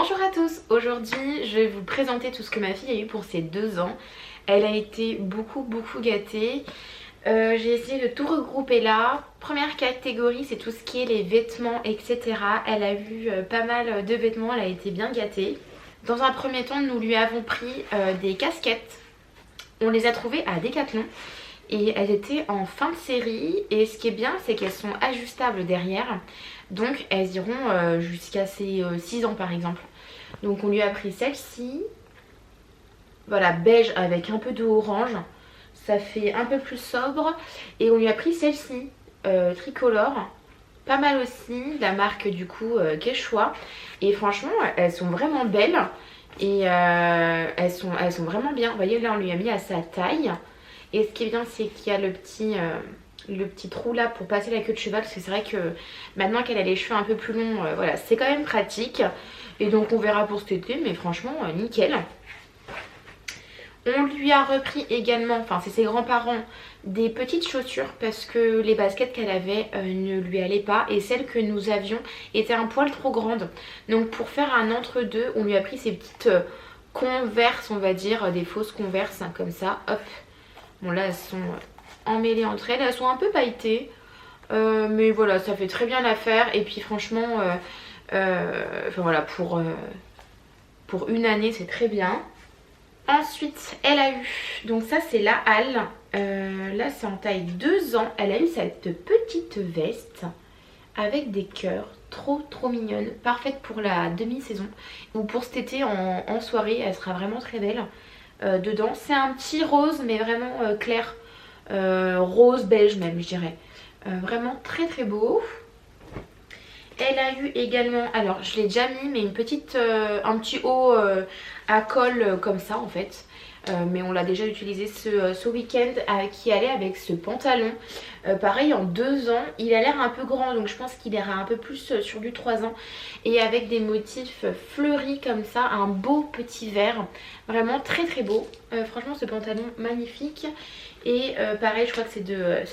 Bonjour à tous, aujourd'hui je vais vous présenter tout ce que ma fille a eu pour ses 2 ans. Elle a été beaucoup gâtée. J'ai essayé de tout regrouper là. Première catégorie, c'est tout ce qui est les vêtements, etc. Elle a eu pas mal de vêtements, elle a été bien gâtée. Dans un premier temps, nous lui avons pris des casquettes. On les a trouvées à Decathlon et elles étaient en fin de série. Et ce qui est bien, c'est qu'elles sont ajustables derrière. Donc elles iront jusqu'à ses 6 ans par exemple. Donc on lui a pris celle-ci. Voilà, beige avec un peu de orange. Ça fait un peu plus sobre. Et on lui a pris celle-ci, tricolore. Pas mal aussi, la marque du coup Quechua. Et franchement, elles sont vraiment belles. Et elles sont vraiment bien. Vous voyez, là on lui a mis à sa taille. Et ce qui est bien, c'est qu'il y a le petit trou là pour passer la queue de cheval, parce que c'est vrai que maintenant qu'elle a les cheveux un peu plus longs, voilà, c'est quand même pratique. Et donc on verra pour cet été, mais franchement nickel. On lui a repris également, enfin c'est ses grands-parents, des petites chaussures parce que les baskets qu'elle avait ne lui allaient pas et celles que nous avions étaient un poil trop grandes. Donc pour faire un entre-deux, on lui a pris ces petites converses, on va dire, des fausses converses hein, comme ça, hop. Bon là elles sont emmêlées entre elles, elles sont un peu pailletées, mais voilà, ça fait très bien l'affaire. Et puis franchement, enfin voilà, pour une année c'est très bien. Ensuite elle a eu, donc ça c'est la halle, là c'est en taille 2 ans, elle a eu cette petite veste avec des cœurs, trop mignonne, parfaite pour la demi-saison ou pour cet été en soirée, elle sera vraiment très belle. Dedans c'est un petit rose mais vraiment clair, rose beige même je dirais, vraiment très beau. Elle a eu également, alors je l'ai déjà mis, mais un petit haut à col comme ça en fait. Mais on l'a déjà utilisé ce week-end qui allait avec ce pantalon. Pareil en 2 ans, il a l'air un peu grand donc je pense qu'il ira un peu plus sur du 3 ans. Et avec des motifs fleuris comme ça, un beau petit vert, vraiment très beau. Franchement ce pantalon magnifique. Et pareil je crois que c'est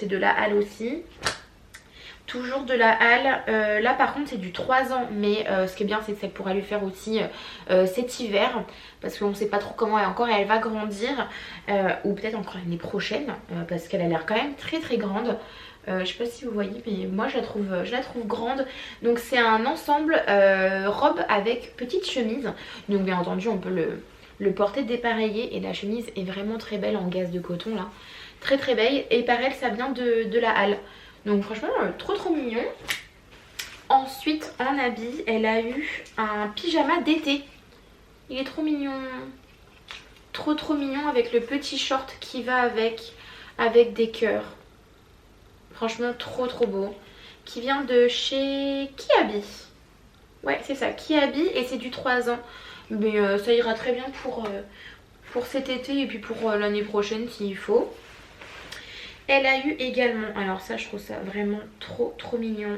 de la halle aussi. Toujours de la halle, là par contre c'est du 3 ans, mais ce qui est bien c'est que ça pourra lui faire aussi cet hiver, parce qu'on ne sait pas trop comment elle va grandir, ou peut-être encore l'année prochaine, parce qu'elle a l'air quand même très grande. Je sais pas si vous voyez, mais moi je la trouve grande. Donc c'est un ensemble robe avec petite chemise, donc bien entendu on peut le porter dépareillé, et la chemise est vraiment très belle en gaze de coton là, très belle. Et pareil ça vient de la halle. Donc franchement trop mignon. Ensuite en habit elle a eu un pyjama d'été. Il est trop mignon. Trop mignon avec le petit short qui va avec des cœurs. Franchement trop beau. Qui vient de chez Kiabi. Ouais c'est ça, Kiabi, et c'est du 3 ans. Mais ça ira très bien pour cet été et puis pour l'année prochaine s'il faut. Elle a eu également, alors ça je trouve ça vraiment trop mignon.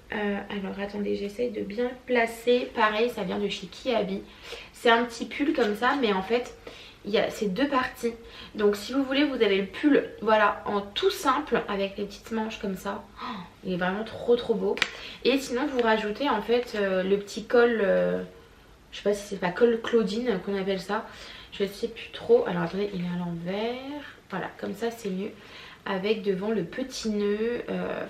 Alors attendez, j'essaye de bien le placer. Pareil, ça vient de chez Kiabi. C'est un petit pull comme ça, mais en fait il y a ces 2 parties. Donc si vous voulez, vous avez le pull voilà en tout simple avec les petites manches comme ça. Oh, il est vraiment trop beau. Et sinon vous rajoutez en fait le petit col, je sais pas si c'est pas col Claudine qu'on appelle ça, je sais plus trop. Alors attendez, il est à l'envers. Voilà, comme ça c'est mieux. Avec devant le petit nœud,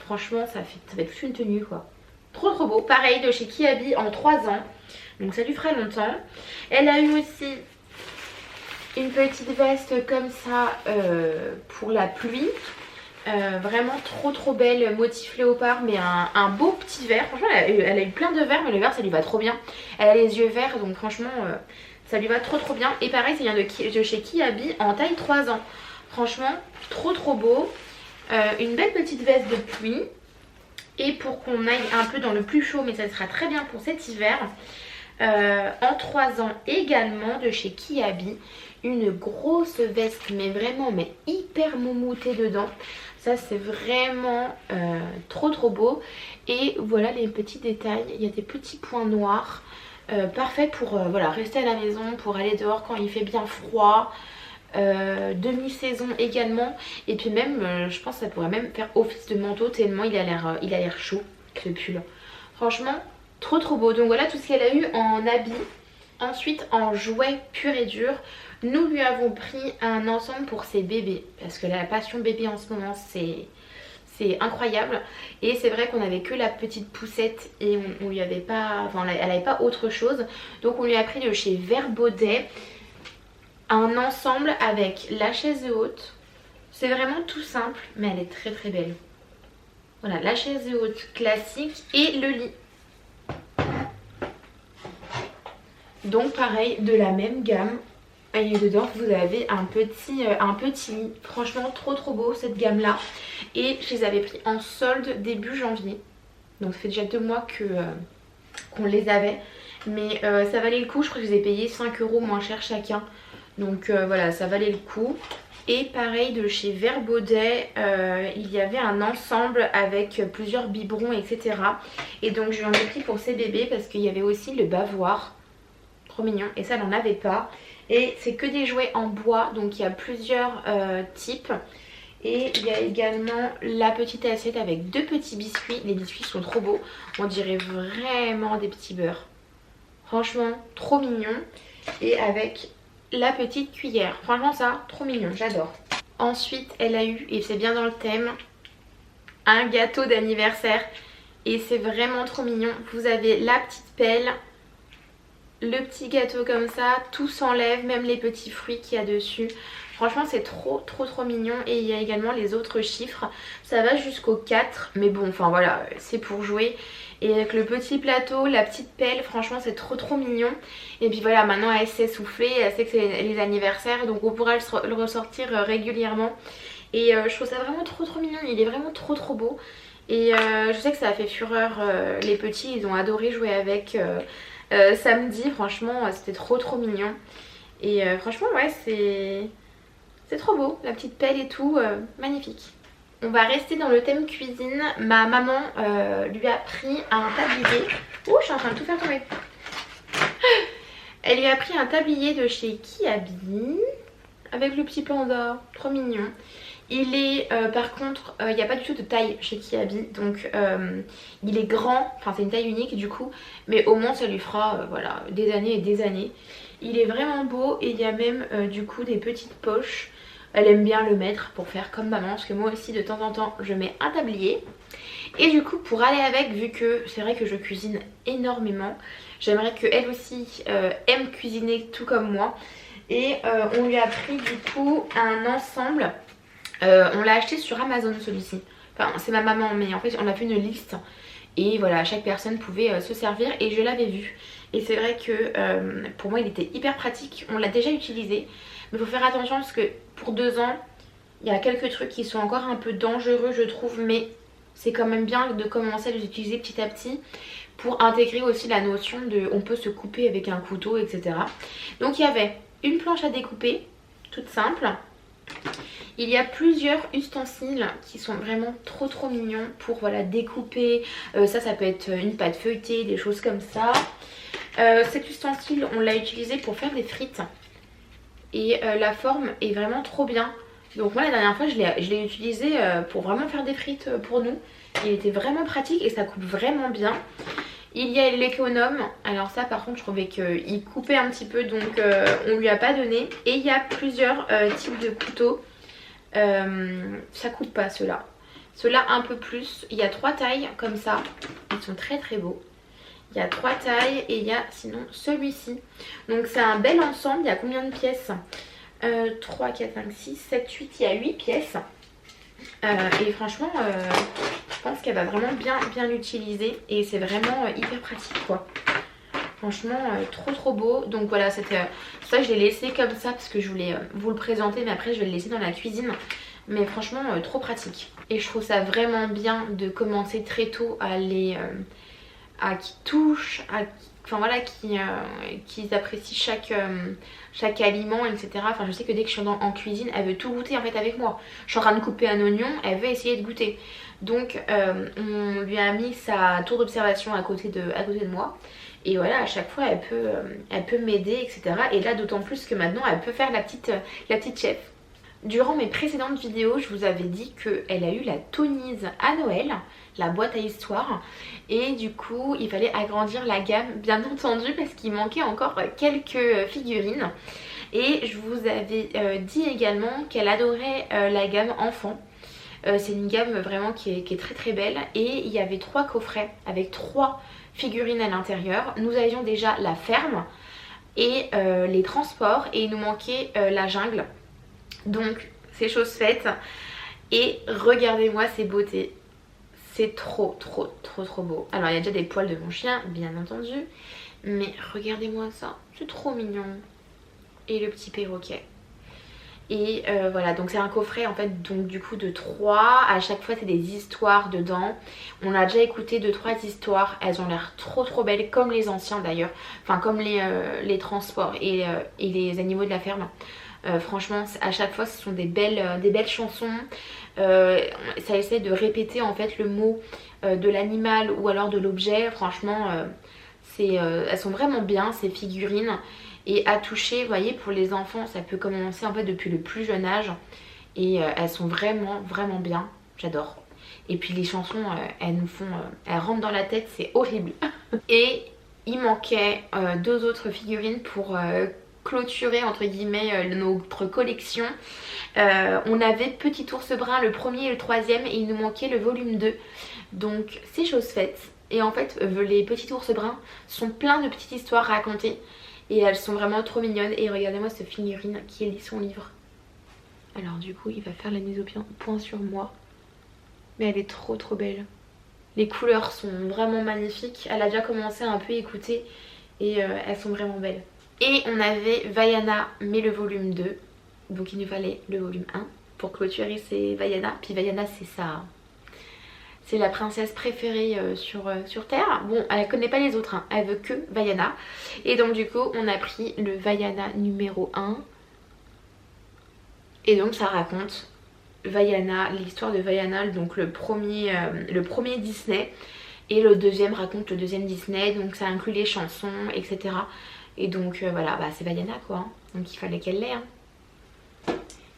franchement ça va être une tenue quoi. Trop beau. Pareil de chez Kiabi en 3 ans, donc ça lui fera longtemps. Elle a eu aussi une petite veste comme ça pour la pluie, vraiment trop belle, motif léopard, mais un beau petit vert. Franchement elle a eu plein de verts, mais le vert ça lui va trop bien. Elle a les yeux verts, donc franchement ça lui va trop bien. Et pareil ça vient de chez Kiabi en taille 3 ans. Franchement trop beau. Une belle petite veste de pluie. Et pour qu'on aille un peu dans le plus chaud, mais ça sera très bien pour cet hiver, en 3 ans également de chez Kiabi, une grosse veste mais vraiment hyper moumoutée dedans. Ça c'est vraiment trop beau. Et voilà les petits détails, il y a des petits points noirs, parfait pour voilà, rester à la maison, pour aller dehors quand il fait bien froid. Demi-saison également. Et puis même je pense que ça pourrait même faire office de manteau tellement il a l'air chaud ce pull. Franchement Trop trop beau. Donc voilà tout ce qu'elle a eu en habits. Ensuite en jouets pur et dur, nous lui avons pris un ensemble pour ses bébés. Parce que la passion bébé en ce moment c'est incroyable. Et c'est vrai qu'on avait que la petite poussette et on lui avait pas, enfin elle n'avait pas autre chose. Donc on lui a pris de chez Vert Baudet un ensemble avec la chaise haute. C'est vraiment tout simple mais elle est très très belle. Voilà, la chaise haute classique et le lit. Donc pareil, de la même gamme. Et dedans vous avez un petit lit. Franchement trop trop beau cette gamme là. Et je les avais pris en solde début janvier. Donc ça fait déjà 2 mois qu'on les avait. Mais ça valait le coup, je crois que je les ai payés 5 € moins cher chacun. Donc voilà, ça valait le coup. Et pareil de chez Vert Baudet, il y avait un ensemble avec plusieurs biberons etc. Et donc je lui en ai pris pour ses bébés parce qu'il y avait aussi le bavoir. Trop mignon, et ça elle n'en avait pas. Et c'est que des jouets en bois, donc il y a plusieurs types. Et il y a également la petite assiette avec 2 petits biscuits. Les biscuits sont trop beaux, on dirait vraiment des petits beurres. Franchement trop mignon. Et avec la petite cuillère, franchement ça trop mignon, j'adore. Ensuite elle a eu, et c'est bien dans le thème, un gâteau d'anniversaire. Et c'est vraiment trop mignon. Vous avez la petite pelle, le petit gâteau comme ça, tout s'enlève, même les petits fruits qu'il y a dessus. Franchement c'est trop trop trop mignon. Et il y a également les autres chiffres. Ça va jusqu'au 4, mais bon enfin voilà, c'est pour jouer. Et avec le petit plateau, la petite pelle, franchement c'est trop trop mignon. Et puis voilà, maintenant elle sait souffler, elle sait que c'est les anniversaires, donc on pourra le ressortir régulièrement. Et je trouve ça vraiment trop trop mignon, il est vraiment trop trop beau. Et je sais que ça a fait fureur, les petits ils ont adoré jouer avec. Samedi franchement c'était trop trop mignon. Et franchement ouais c'est trop beau, la petite pelle et tout, magnifique. On va rester dans le thème cuisine. Ma maman lui a pris un tablier. Ouh, je suis en train de tout faire tomber. Elle lui a pris un tablier de chez Kiabi avec le petit panda, trop mignon. Il est par contre, il n'y a pas du tout de taille chez Kiabi, donc il est grand, enfin c'est une taille unique du coup, mais au moins ça lui fera voilà, des années et des années. Il est vraiment beau et il y a même du coup des petites poches. Elle aime bien le mettre pour faire comme maman, parce que moi aussi de temps en temps je mets un tablier. Et du coup pour aller avec, vu que c'est vrai que je cuisine énormément, j'aimerais qu'elle aussi aime cuisiner tout comme moi. Et on lui a pris du coup un ensemble. On l'a acheté sur Amazon celui-ci. Enfin c'est ma maman, mais en fait on a fait une liste. Et voilà, chaque personne pouvait se servir et je l'avais vu. Et c'est vrai que pour moi il était hyper pratique. On l'a déjà utilisé. Mais il faut faire attention parce que pour 2 ans, il y a quelques trucs qui sont encore un peu dangereux je trouve. Mais c'est quand même bien de commencer à les utiliser petit à petit pour intégrer aussi la notion de on peut se couper avec un couteau etc. Donc il y avait une planche à découper, toute simple. Il y a plusieurs ustensiles qui sont vraiment trop trop mignons pour voilà, découper. Ça peut être une pâte feuilletée, des choses comme ça. Cet ustensile on l'a utilisé pour faire des frites. Et la forme est vraiment trop bien. Donc moi la dernière fois je l'ai utilisé pour vraiment faire des frites pour nous. Il était vraiment pratique et ça coupe vraiment bien. Il y a l'économe. Alors ça par contre je trouvais qu'il coupait un petit peu, donc on lui a pas donné. Et il y a plusieurs types de couteaux. Ça coupe pas ceux-là. Ceux-là un peu plus. Il y a 3 tailles comme ça. Ils sont très très beaux. Il y a 3 tailles et il y a sinon celui-ci. Donc c'est un bel ensemble. Il y a combien de pièces 3, 4, 5, 6, 7, 8. Il y a 8 pièces. Et franchement je pense qu'elle va vraiment bien l'utiliser. Et c'est vraiment hyper pratique quoi. Franchement trop trop beau. Donc voilà, c'est ça que je l'ai laissé comme ça parce que je voulais vous le présenter. Mais après je vais le laisser dans la cuisine. Mais franchement trop pratique. Et je trouve ça vraiment bien de commencer très tôt à les... qui touchent, enfin voilà, qui apprécient chaque aliment, etc. Enfin je sais que dès que je suis en cuisine, elle veut tout goûter en fait avec moi. Je suis en train de couper un oignon, elle veut essayer de goûter. Donc on lui a mis sa tour d'observation à côté de moi. Et voilà, à chaque fois elle peut m'aider, etc. Et là d'autant plus que maintenant elle peut faire la petite chef. Durant mes précédentes vidéos, je vous avais dit qu'elle a eu la Tonise à Noël, la boîte à histoire. Et du coup, il fallait agrandir la gamme, bien entendu, parce qu'il manquait encore quelques figurines. Et je vous avais dit également qu'elle adorait la gamme enfant. C'est une gamme vraiment qui est très très belle. Et il y avait 3 coffrets avec 3 figurines à l'intérieur. Nous avions déjà la ferme et les transports. Et il nous manquait la jungle. Donc c'est chose faite. Et regardez-moi ces beautés. C'est trop beau. Alors il y a déjà des poils de mon chien, bien entendu. Mais regardez-moi ça. C'est trop mignon. Et le petit perroquet. Et voilà, donc c'est un coffret en fait, donc du coup de 3. À chaque fois c'est des histoires dedans. On a déjà écouté 2-3 histoires. Elles ont l'air trop belles, comme les anciens d'ailleurs. Enfin comme les transports et les animaux de la ferme. Franchement à chaque fois ce sont des belles chansons. Ça essaie de répéter en fait le mot de l'animal ou alors de l'objet. Franchement elles sont vraiment bien ces figurines. Et à toucher, vous voyez, pour les enfants, ça peut commencer en fait depuis le plus jeune âge. Et elles sont vraiment bien. J'adore. Et puis les chansons, elles rentrent dans la tête, c'est horrible. Et il manquait 2 autres figurines pour clôturer entre guillemets notre collection. On avait Petit Ours Brun, le premier et le 3e, et il nous manquait le volume 2. Donc c'est chose faite. Et en fait, les Petits Ours Bruns sont pleins de petites histoires racontées. Et elles sont vraiment trop mignonnes. Et regardez-moi cette figurine qui lit son livre. Alors du coup il va faire la mise au point sur moi. Mais elle est trop belle. Les couleurs sont vraiment magnifiques. Elle a déjà commencé à un peu écouter. Et elles sont vraiment belles. Et on avait Vaiana mais le volume 2. Donc il nous fallait le volume 1 pour clôturer ces Vaiana. Puis Vaiana c'est ça. C'est la princesse préférée sur Terre. Bon, elle connaît pas les autres, hein. Elle veut que Vaiana. Et donc du coup, on a pris le Vaiana numéro 1. Et donc ça raconte Vaiana, l'histoire de Vaiana, donc le premier Disney. Et le deuxième raconte le deuxième Disney. Donc ça inclut les chansons, etc. Et donc voilà, bah, c'est Vaiana quoi. Hein. Donc il fallait qu'elle l'ait. Hein.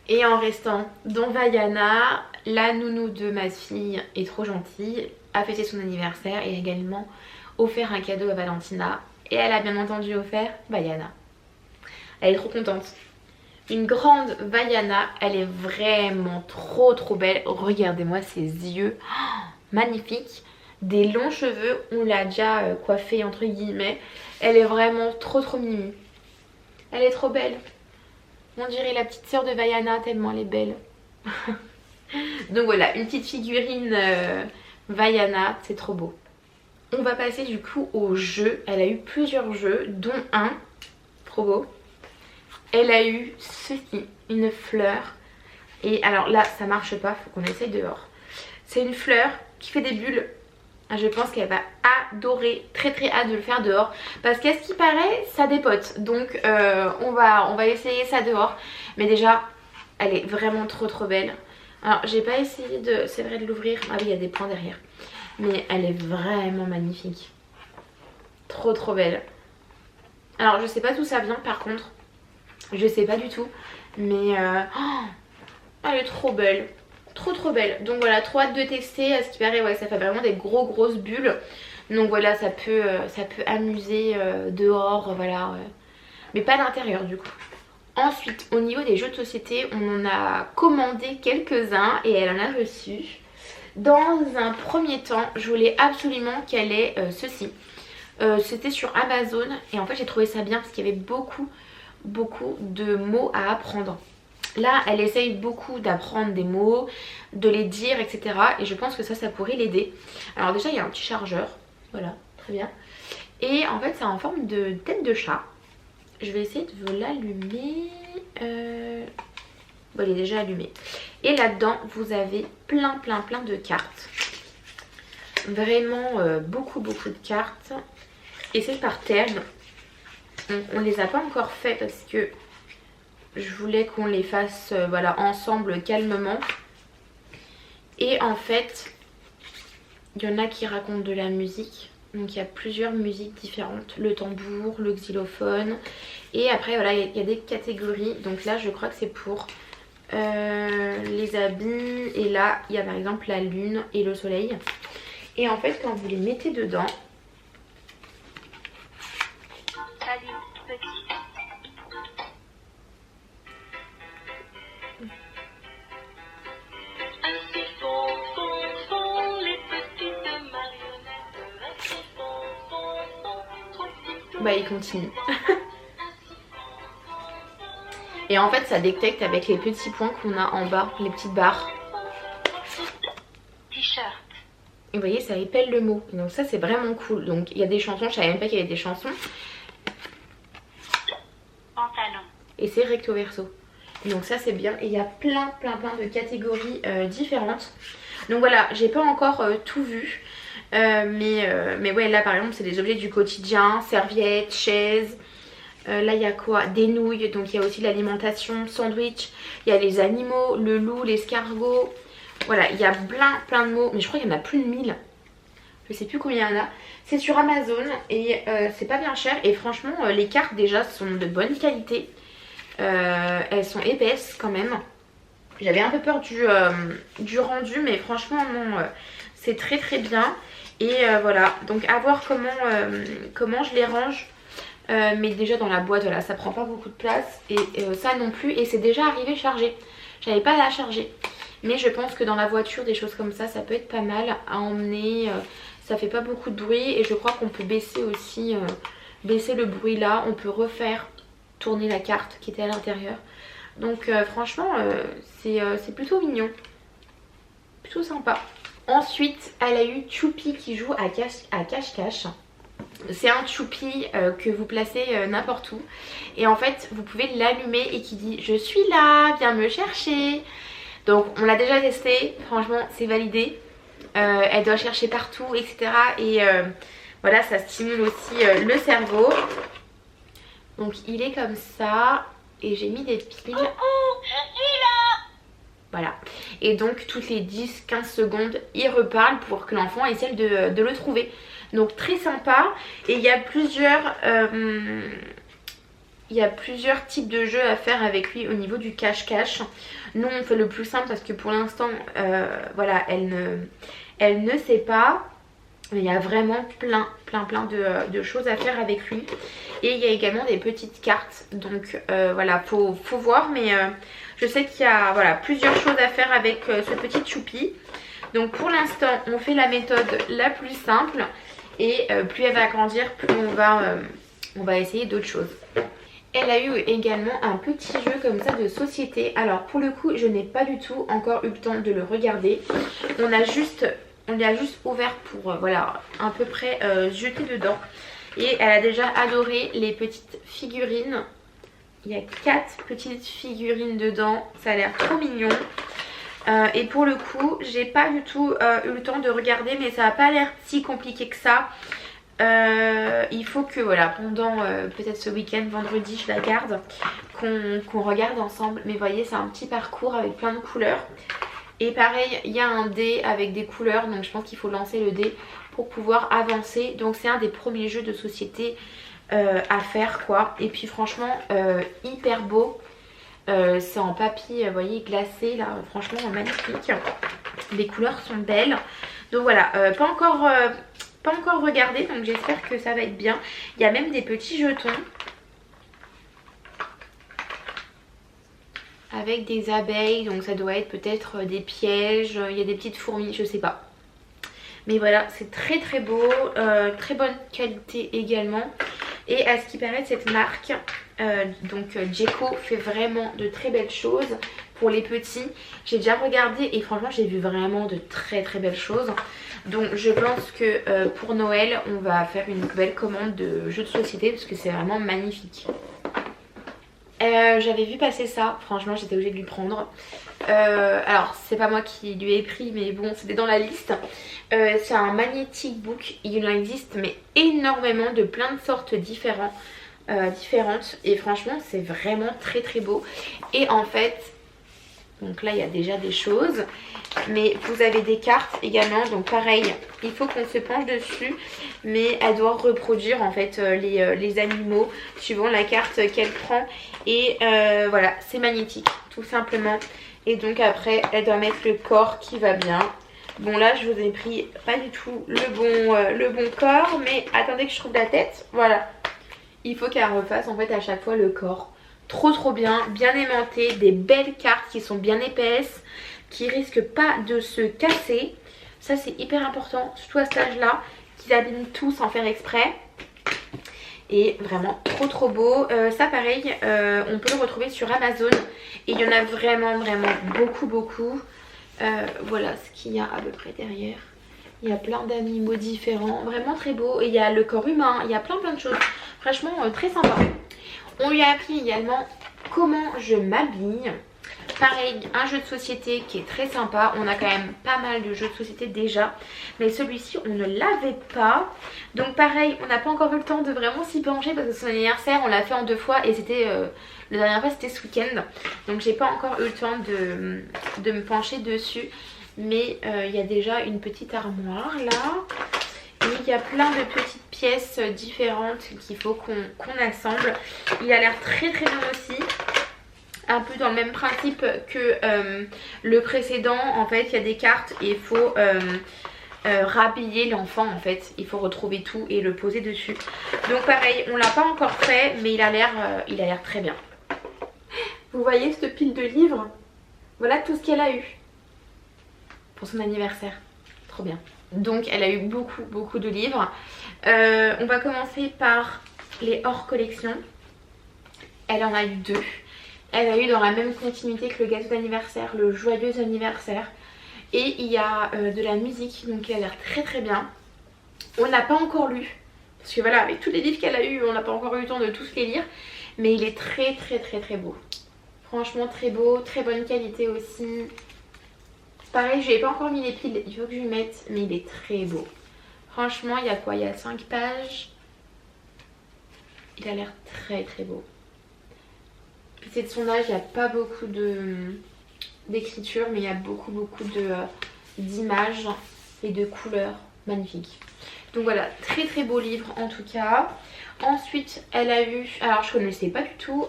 Et en restant dans Vaiana, la nounou de ma fille est trop gentille, a fêté son anniversaire et a également offert un cadeau à Valentina. Et elle a bien entendu offert Vaiana. Elle est trop contente. Une grande Vaiana, elle est vraiment trop belle. Regardez-moi ses yeux, oh, magnifique. Des longs cheveux, on l'a déjà coiffée entre guillemets. Elle est vraiment trop mimi. Elle est trop belle. On dirait la petite sœur de Vaiana tellement elle est belle. Donc voilà, une petite figurine Vaiana, c'est trop beau. On va passer du coup au jeu. Elle a eu plusieurs jeux, dont un, trop beau. Elle a eu ceci, une fleur. Et alors là, ça marche pas, faut qu'on essaye dehors. C'est une fleur qui fait des bulles. Je pense qu'elle va adorer, très hâte de le faire dehors. Parce qu'à ce qui paraît, ça dépote. Donc on va essayer ça dehors. Mais déjà, elle est vraiment trop belle. Alors j'ai pas essayé c'est vrai de l'ouvrir. Ah oui, il y a des points derrière. Mais elle est vraiment magnifique. Trop belle. Alors je sais pas d'où ça vient par contre. Je sais pas du tout. Mais elle est trop belle. Trop belle. Donc voilà, trop hâte de tester. À ce qui paraît, ouais, ça fait vraiment des grosses bulles. Donc voilà, ça peut amuser dehors, voilà. Mais pas à l'intérieur du coup. Ensuite, au niveau des jeux de société, on en a commandé quelques-uns et elle en a reçu. Dans un premier temps, je voulais absolument qu'elle ait ceci. C'était sur Amazon et en fait j'ai trouvé ça bien parce qu'il y avait beaucoup de mots à apprendre. Là, elle essaye beaucoup d'apprendre des mots, de les dire, etc. Et je pense que ça pourrait l'aider. Alors déjà, il y a un petit chargeur. Voilà, très bien. Et en fait, c'est en forme de tête de chat. Je vais essayer de vous l'allumer. Bon, il est déjà allumé. Et là-dedans, vous avez plein de cartes. Vraiment beaucoup de cartes. Et c'est par thème. On les a pas encore fait parce que je voulais qu'on les fasse voilà, ensemble calmement. Et en fait, il y en a qui racontent de la musique. Donc il y a plusieurs musiques différentes. Le tambour, le xylophone. Et après voilà, il y a des catégories. Donc là je crois que c'est pour les habits. Et là, il y a par exemple la lune et le soleil. Et en fait, quand vous les mettez dedans... Salut, petit. Ainsi font les petites marionnettes. Ainsi font, trop petites. Bah, il continue. Et en fait, ça détecte avec les petits points qu'on a en bas, les petites barres. T-shirt. Et vous voyez, ça épelle le mot. Donc ça, c'est vraiment cool. Donc il y a des chansons, je savais même pas qu'il y avait des chansons. Pantalon. Et c'est recto verso. Donc ça, c'est bien. Et il y a plein de catégories différentes. Donc voilà, j'ai pas encore tout vu. Mais ouais, là par exemple, c'est des objets du quotidien, serviettes, chaises. Là il y a quoi? Des nouilles, donc il y a aussi l'alimentation, sandwich, il y a les animaux, le loup, l'escargot. Voilà, il y a plein de mots, mais je crois qu'il y en a plus de 1000. Je sais plus combien il y en a. C'est sur Amazon et c'est pas bien cher. Et franchement, les cartes déjà sont de bonne qualité. Elles sont épaisses quand même. J'avais un peu peur du rendu, mais franchement non, c'est très bien. Et voilà, donc à voir comment je les range. Mais déjà dans la boîte, voilà, ça prend pas beaucoup de place. Et ça non plus. Et c'est déjà arrivé chargé. J'avais pas à la charger. Mais je pense que dans la voiture, des choses comme ça peut être pas mal à emmener. Ça fait pas beaucoup de bruit. Et je crois qu'on peut baisser aussi, baisser le bruit là. On peut refaire tourner la carte qui était à l'intérieur. Donc franchement, c'est plutôt mignon. Plutôt sympa. Ensuite, elle a eu Choupi qui joue à cache-cache. C'est un choupi que vous placez n'importe où. Et en fait, vous pouvez l'allumer et qui dit « Je suis là, viens me chercher ». Donc, on l'a déjà testé. Franchement, c'est validé. Elle doit chercher partout, etc. Et voilà, ça stimule aussi le cerveau. Donc, il est comme ça. Et j'ai mis des piles. Coucou, je suis là. Voilà. Et donc, toutes les 10-15 secondes, il reparle pour que l'enfant essaie de le trouver. Donc très sympa. Et il y a plusieurs types de jeux à faire avec lui au niveau du cache-cache. Nous on fait le plus simple parce que pour l'instant voilà, elle ne sait pas. Mais il y a vraiment plein de choses à faire avec lui. Et il y a également des petites cartes. Donc voilà, faut voir. Mais je sais qu'il y a voilà, plusieurs choses à faire avec ce petit choupi. Donc pour l'instant on fait la méthode la plus simple. Et plus elle va grandir, plus on va essayer d'autres choses. Elle a eu également un petit jeu comme ça de société. Alors pour le coup, je n'ai pas du tout encore eu le temps de le regarder. On l'a juste ouvert pour voilà, à peu près jeter dedans. Et elle a déjà adoré les petites figurines. Il y a 4 petites figurines dedans. Ça a l'air trop mignon. Et pour le coup, j'ai pas du tout eu le temps de regarder, mais ça n'a pas l'air si compliqué que ça. Il faut que voilà, pendant peut-être ce week-end, vendredi, je la garde, qu'on regarde ensemble. Mais vous voyez, c'est un petit parcours avec plein de couleurs. Et pareil, il y a un dé avec des couleurs, donc je pense qu'il faut lancer le dé pour pouvoir avancer. Donc c'est un des premiers jeux de société à faire quoi. Et puis franchement, hyper beau. C'est en papier, vous voyez, glacé là, franchement magnifique. Les couleurs sont belles. Donc voilà, pas encore regardé, donc j'espère que ça va être bien. Il y a même des petits jetons avec des abeilles, donc ça doit être peut-être des pièges. Il y a des petites fourmis, je sais pas. Mais voilà, c'est très beau, très bonne qualité également. Et à ce qui paraît, cette marque, donc Djeco, fait vraiment de très belles choses pour les petits. J'ai déjà regardé et franchement j'ai vu vraiment de très belles choses. Donc je pense que pour Noël, on va faire une belle commande de jeux de société parce que c'est vraiment magnifique. J'avais vu passer ça, franchement j'étais obligée de lui prendre. Alors c'est pas moi qui lui ai pris, mais bon, c'était dans la liste. C'est un magnetic book, il en existe mais énormément de plein de sortes différentes. Et franchement c'est vraiment très beau. Et en fait, Donc là il y a déjà des choses. Mais vous avez des cartes également, donc pareil, il faut qu'on se penche dessus. Mais elle doit reproduire en fait les animaux suivant la carte qu'elle prend. Et voilà, c'est magnétique tout simplement. Et donc après elle doit mettre le corps qui va bien. Bon là je vous ai pris pas du tout le bon corps, mais attendez que je trouve la tête. Voilà, il faut qu'elle refasse en fait à chaque fois le corps. Trop bien, bien aimanté, des belles cartes qui sont bien épaisses, qui risquent pas de se casser. Ça c'est hyper important, surtout à cet âge là, qu'ils abîment tout sans faire exprès. Et vraiment trop beau. Ça pareil, on peut le retrouver sur Amazon. Et il y en a vraiment beaucoup. Voilà ce qu'il y a à peu près derrière. Il y a plein d'animaux différents, vraiment très beau. Et il y a le corps humain, il y a plein de choses. Franchement très sympa. On lui a appris également comment je m'habille. Pareil, un jeu de société qui est très sympa. On a quand même pas mal de jeux de société déjà. Mais celui-ci, on ne l'avait pas. Donc pareil, on n'a pas encore eu le temps de vraiment s'y pencher. Parce que son anniversaire, on l'a fait en 2 fois. Et c'était la dernière fois, c'était ce week-end. Donc j'ai pas encore eu le temps de me pencher dessus. Mais il y a déjà une petite armoire là. Et il y a plein de petites pièces différentes qu'il faut qu'on assemble. Il a l'air très bien aussi. Un peu dans le même principe que le précédent. En fait, il y a des cartes et il faut rhabiller l'enfant en fait. Il faut retrouver tout et le poser dessus. Donc pareil, on l'a pas encore fait, mais il a l'air très bien. Vous voyez cette pile de livres? Voilà tout ce qu'elle a eu pour son anniversaire. Trop bien. Donc elle a eu beaucoup de livres. On va commencer par les hors collection. Elle en a eu 2. Elle a eu dans la même continuité que le gâteau d'anniversaire, le joyeux anniversaire. Et il y a de la musique, donc elle a l'air très bien. On n'a pas encore lu, parce que voilà, avec tous les livres qu'elle a eu, on n'a pas encore eu le temps de tous les lire. Mais il est très beau. Franchement très beau, très bonne qualité aussi. Pareil, je n'ai pas encore mis les piles, il faut que je lui mette, mais il est très beau. Franchement, il y a quoi? Il y a 5 pages. Il a l'air très beau. Puis c'est de son âge, il n'y a pas beaucoup d'écriture, mais il y a beaucoup d'images et de couleurs magnifiques. Donc voilà, très beau livre en tout cas. Ensuite, elle a eu, alors je connaissais pas du tout,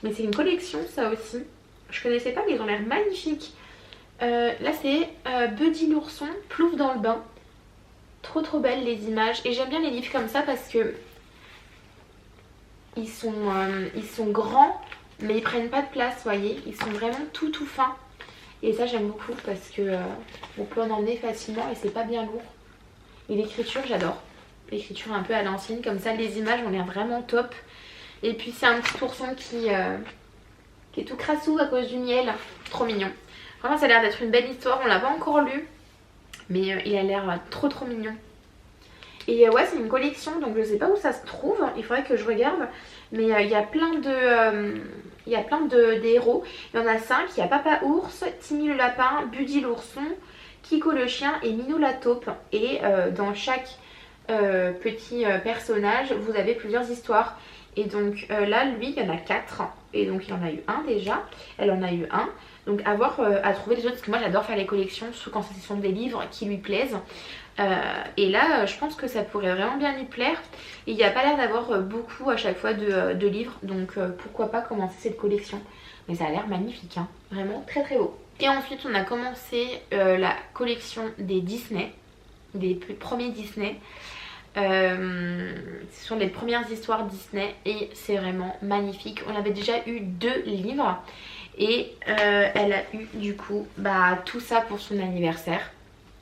mais c'est une collection ça aussi. Je connaissais pas, mais ils ont l'air magnifiques. Là c'est Buddy l'ourson, plouf dans le bain. Trop belles les images. Et j'aime bien les livres comme ça parce que ils sont grands, mais ils prennent pas de place, vous voyez. Ils sont vraiment tout fins. Et ça j'aime beaucoup parce que on peut en emmener facilement et c'est pas bien lourd. Et l'écriture j'adore. L'écriture un peu à l'ancienne, comme ça les images ont l'air vraiment top. Et puis c'est un petit ourson qui est tout crassou à cause du miel. Trop mignon. Vraiment ça a l'air d'être une belle histoire, on l'a pas encore lu. Mais il a l'air trop mignon. Et ouais, c'est une collection, donc je sais pas où ça se trouve, il faudrait que je regarde. Mais il y a plein de héros. Il y en a 5, il y a Papa Ours, Timmy le lapin, Buddy l'ourson, Kiko le chien et Minou la taupe. Et dans chaque petit personnage, vous avez plusieurs histoires. Et donc là, lui, il y en a 4. Et donc il en a eu un déjà, elle en a eu un. Donc à voir, à trouver les autres, parce que moi j'adore faire les collections, surtout quand ce sont des livres qui lui plaisent. Et là je pense que ça pourrait vraiment bien lui plaire. Et il n'y a pas l'air d'avoir beaucoup à chaque fois de livres, donc pourquoi pas commencer cette collection. Mais ça a l'air magnifique, hein. Vraiment très beau. Et ensuite on a commencé la collection des Disney, des premiers Disney. Ce sont les premières histoires Disney et c'est vraiment magnifique. On avait déjà eu 2 livres. Et elle a eu du coup tout ça pour son anniversaire.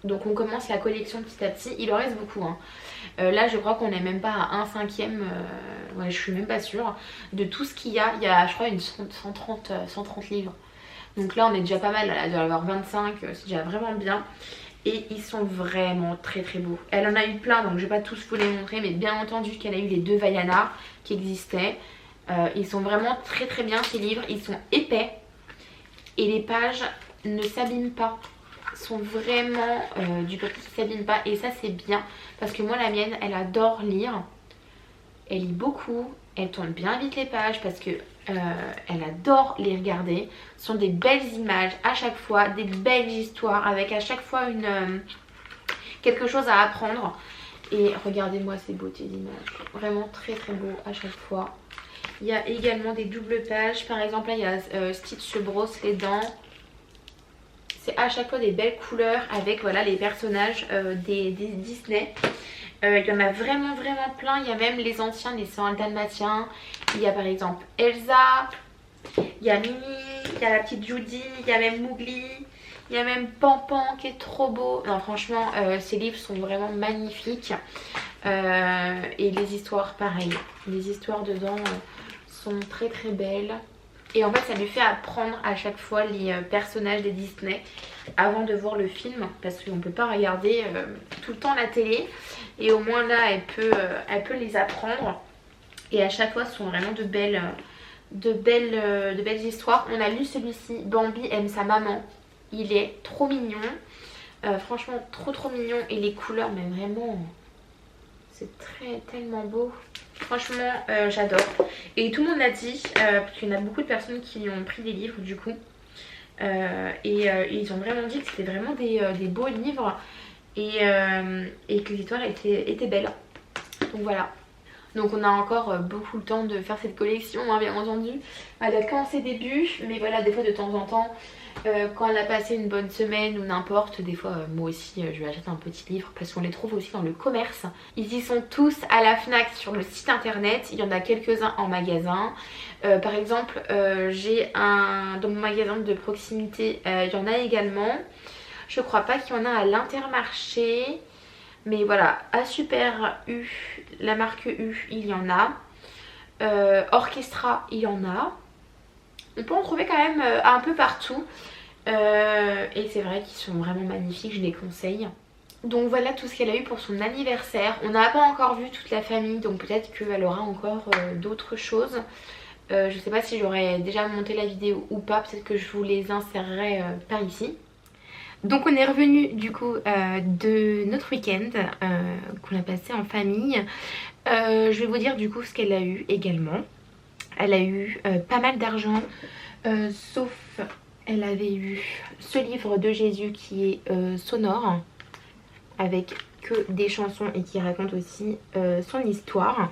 Donc on commence la collection petit à petit. Il en reste beaucoup hein. Là je crois qu'on n'est même pas à 1/5. Ouais, je suis même pas sûre de tout ce qu'il y a. Il y a je crois une 130 livres. Donc là on est déjà pas mal. Elle doit avoir 25, c'est déjà vraiment bien. Et ils sont vraiment très beaux. Elle en a eu plein donc je vais pas tous vous les montrer. Mais bien entendu qu'elle a eu les 2 Vaiana qui existaient. Ils sont vraiment très bien ces livres. Ils sont épais. Et les pages ne s'abîment pas. Sont vraiment du papier qui ne s'abîme pas. Et ça c'est bien. Parce que moi la mienne elle adore lire. Elle lit beaucoup. Elle tourne bien vite les pages parce que elle adore les regarder. Ce sont des belles images à chaque fois, des belles histoires avec à chaque fois quelque chose à apprendre. Et regardez-moi ces beautés d'images, vraiment très très beau à chaque fois. Il y a également des doubles pages, par exemple là il y a Stitch se brosse les dents. C'est à chaque fois des belles couleurs avec voilà les personnages des Disney. Il y en a vraiment plein, il y a même les anciens, les 101 Dalmatiens. Il y a par exemple Elsa, il y a Minnie, il y a la petite Judy, il y a même Mowgli. Il y a même Pampan qui est trop beau. Non franchement ces livres sont vraiment magnifiques. Et les histoires pareil. Les histoires dedans sont très belles. Et en fait ça lui fait apprendre à chaque fois les personnages des Disney avant de voir le film. Parce qu'on ne peut pas regarder tout le temps la télé. Et au moins là elle peut les apprendre. Et à chaque fois ce sont vraiment de belles histoires. On a lu celui-ci, Bambi aime sa maman. Il est trop mignon. Franchement trop mignon. Et les couleurs mais vraiment c'est tellement beau. Franchement j'adore. Et tout le monde l'a dit parce qu'il y en a beaucoup de personnes qui ont pris des livres du coup. Et ils ont vraiment dit que c'était vraiment des beaux livres. Et que l'histoire était belle. Donc voilà. Donc on a encore beaucoup le temps de faire cette collection hein, bien entendu. Elle a commencé début mais voilà des fois de temps en temps quand elle a passé une bonne semaine ou n'importe, des fois moi aussi je lui achète un petit livre parce qu'on les trouve aussi dans le commerce. Ils y sont tous à la Fnac sur le site internet, il y en a quelques-uns en magasin. Par exemple j'ai dans mon magasin de proximité il y en a également. Je crois pas qu'il y en a à l'Intermarché. Mais voilà, à Super U, la marque U, il y en a. Orchestra, il y en a. On peut en trouver quand même un peu partout. Et c'est vrai qu'ils sont vraiment magnifiques, je les conseille. Donc voilà tout ce qu'elle a eu pour son anniversaire. On n'a pas encore vu toute la famille, donc peut-être qu'elle aura encore d'autres choses. Je sais pas si j'aurais déjà monté la vidéo ou pas, peut-être que je vous les insérerai par ici. Donc on est revenu du coup de notre week-end qu'on a passé en famille. Je vais vous dire du coup ce qu'elle a eu également. Elle a eu pas mal d'argent, sauf elle avait eu ce livre de Jésus qui est sonore, avec que des chansons et qui raconte aussi son histoire.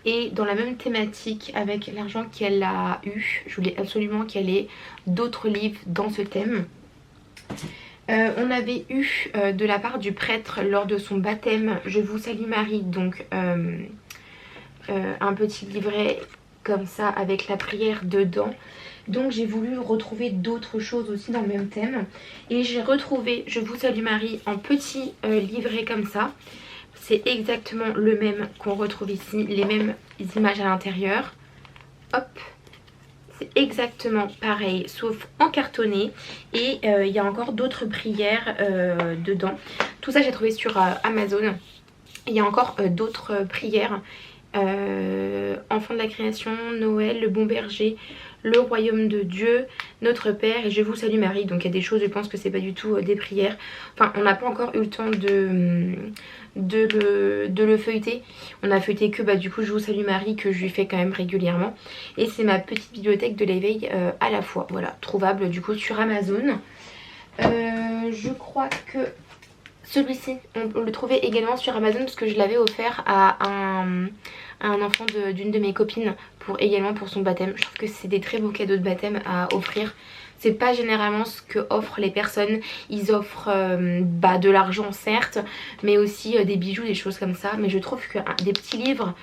Et dans la même thématique avec l'argent qu'elle a eu, je voulais absolument qu'elle ait d'autres livres dans ce thème. On avait eu de la part du prêtre lors de son baptême Je vous salue Marie, donc un petit livret comme ça avec la prière dedans. Donc j'ai voulu retrouver d'autres choses aussi dans le même thème. Et j'ai retrouvé Je vous salue Marie en petit livret comme ça. C'est exactement le même qu'on retrouve ici, les mêmes images à l'intérieur. Hop! C'est exactement pareil sauf en cartonné. Et il y a encore d'autres prières dedans. Tout ça j'ai trouvé sur Amazon. Il y a encore d'autres prières. Enfant de la création, Noël, le bon berger, le royaume de Dieu, notre Père et Je vous salue Marie. Donc il y a des choses, je pense que c'est pas du tout des prières. Enfin on n'a pas encore eu le temps de le feuilleter. On a feuilleté que du coup Je vous salue Marie que je lui fais quand même régulièrement. Et c'est ma petite bibliothèque de l'éveil à la fois. Voilà, trouvable du coup sur Amazon. Je crois que celui-ci on le trouvait également sur Amazon parce que je l'avais offert à un enfant d'une de mes copines également pour son baptême. Je trouve que c'est des très beaux cadeaux de baptême à offrir. C'est pas généralement ce que offrent les personnes. Ils offrent de l'argent certes, mais aussi des bijoux, des choses comme ça. Mais je trouve que des petits livres,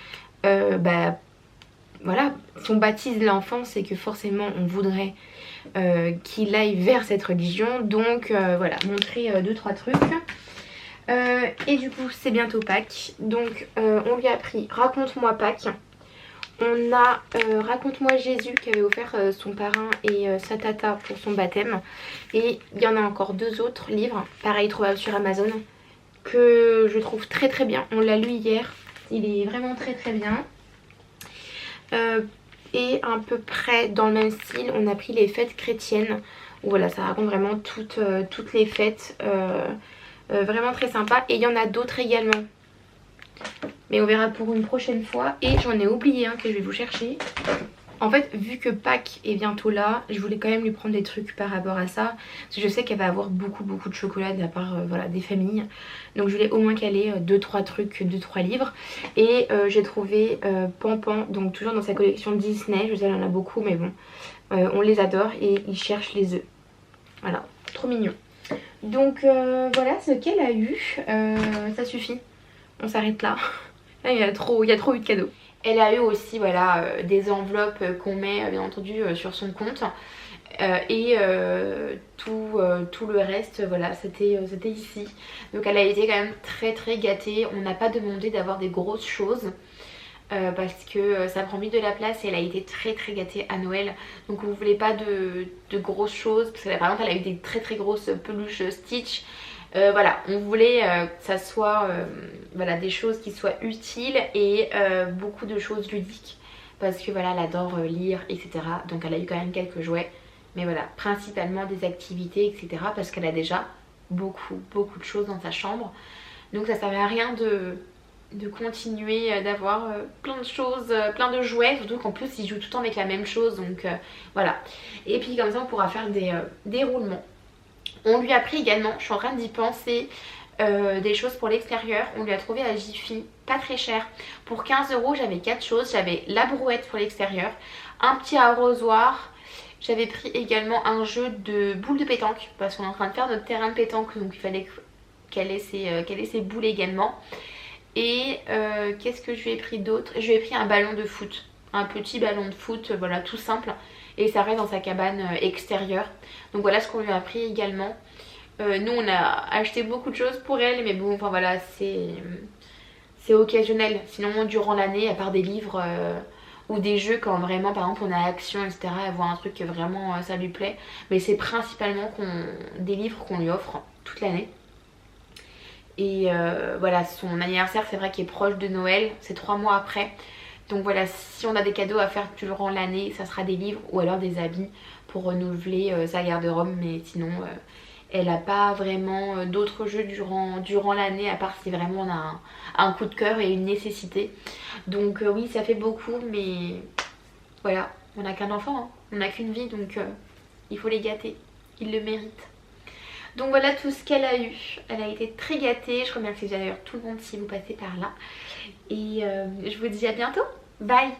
voilà, si on baptise l'enfant, c'est que forcément on voudrait qu'il aille vers cette religion. Donc voilà, montrer 2-3 trucs. Et du coup c'est bientôt Pâques. Donc on lui a pris Raconte-moi Pâques. On a Raconte-moi Jésus qui avait offert son parrain et sa tata pour son baptême. Et il y en a encore 2 autres livres, pareil trouvables sur Amazon, que je trouve très bien. On l'a lu hier, il est vraiment très bien. Et à peu près dans le même style, on a pris les fêtes chrétiennes. Où, voilà, ça raconte vraiment toutes les fêtes. Vraiment très sympa. Et il y en a d'autres également. Mais on verra pour une prochaine fois. Et j'en ai oublié un que je vais vous chercher. En fait, vu que Pâques est bientôt là, je voulais quand même lui prendre des trucs par rapport à ça. Parce que je sais qu'elle va avoir beaucoup de chocolat de la part voilà, des familles. Donc je voulais au moins qu'elle ait 2-3 trucs, 2-3 livres. Et j'ai trouvé Pampan, donc toujours dans sa collection Disney. Je sais, elle en a beaucoup, mais bon, on les adore et il cherche les œufs. Voilà, trop mignon. Donc voilà ce qu'elle a eu. Ça suffit, on s'arrête là. Là, il y a trop eu de cadeaux. Elle a eu aussi voilà, des enveloppes qu'on met bien entendu sur son compte. Et tout le reste, voilà, c'était ici. Donc elle a été quand même très gâtée. On n'a pas demandé d'avoir des grosses choses. Parce que ça prend vite de la place et elle a été très gâtée à Noël. Donc on ne voulait pas de grosses choses. Parce que par exemple elle a eu des très grosses peluches Stitch. Voilà, on voulait que ça soit voilà, des choses qui soient utiles et beaucoup de choses ludiques. Parce que voilà, elle adore lire, etc. Donc elle a eu quand même quelques jouets. Mais voilà, principalement des activités, etc. Parce qu'elle a déjà beaucoup de choses dans sa chambre. Donc ça servait à rien de continuer d'avoir plein de choses, plein de jouets. Surtout qu'en plus ils jouent tout le temps avec la même chose. Donc voilà. Et puis comme ça on pourra faire des roulements. On lui a pris également, je suis en train d'y penser, des choses pour l'extérieur. On lui a trouvé à Jiffy, pas très cher. Pour 15 € j'avais 4 choses. J'avais la brouette pour l'extérieur, un petit arrosoir. J'avais pris également un jeu de boules de pétanque parce qu'on est en train de faire notre terrain de pétanque. Donc il fallait qu'elle ait ses boules également. Et qu'est-ce que je lui ai pris d'autre? Je lui ai pris un ballon de foot. Un petit ballon de foot, voilà, tout simple. Et ça reste dans sa cabane extérieure. Donc voilà ce qu'on lui a pris également. Nous on a acheté beaucoup de choses pour elle, mais bon, enfin voilà, c'est occasionnel. Sinon durant l'année, à part des livres ou des jeux, quand vraiment par exemple on a Action, etc., elle voit un truc que vraiment ça lui plaît. Mais c'est principalement des livres qu'on lui offre toute l'année. Et voilà, son anniversaire c'est vrai qu'il est proche de Noël, c'est 3 mois après. Donc voilà, si on a des cadeaux à faire durant l'année, ça sera des livres ou alors des habits pour renouveler sa garde-robe. Mais sinon, elle n'a pas vraiment d'autres jeux durant l'année, à part si vraiment on a un coup de cœur et une nécessité. Donc oui, ça fait beaucoup, mais voilà, on n'a qu'un enfant, hein. On n'a qu'une vie, donc il faut les gâter, ils le méritent. Donc voilà tout ce qu'elle a eu. Elle a été très gâtée. Je remercie d'ailleurs tout le monde si vous passez par là. Et je vous dis à bientôt. Bye!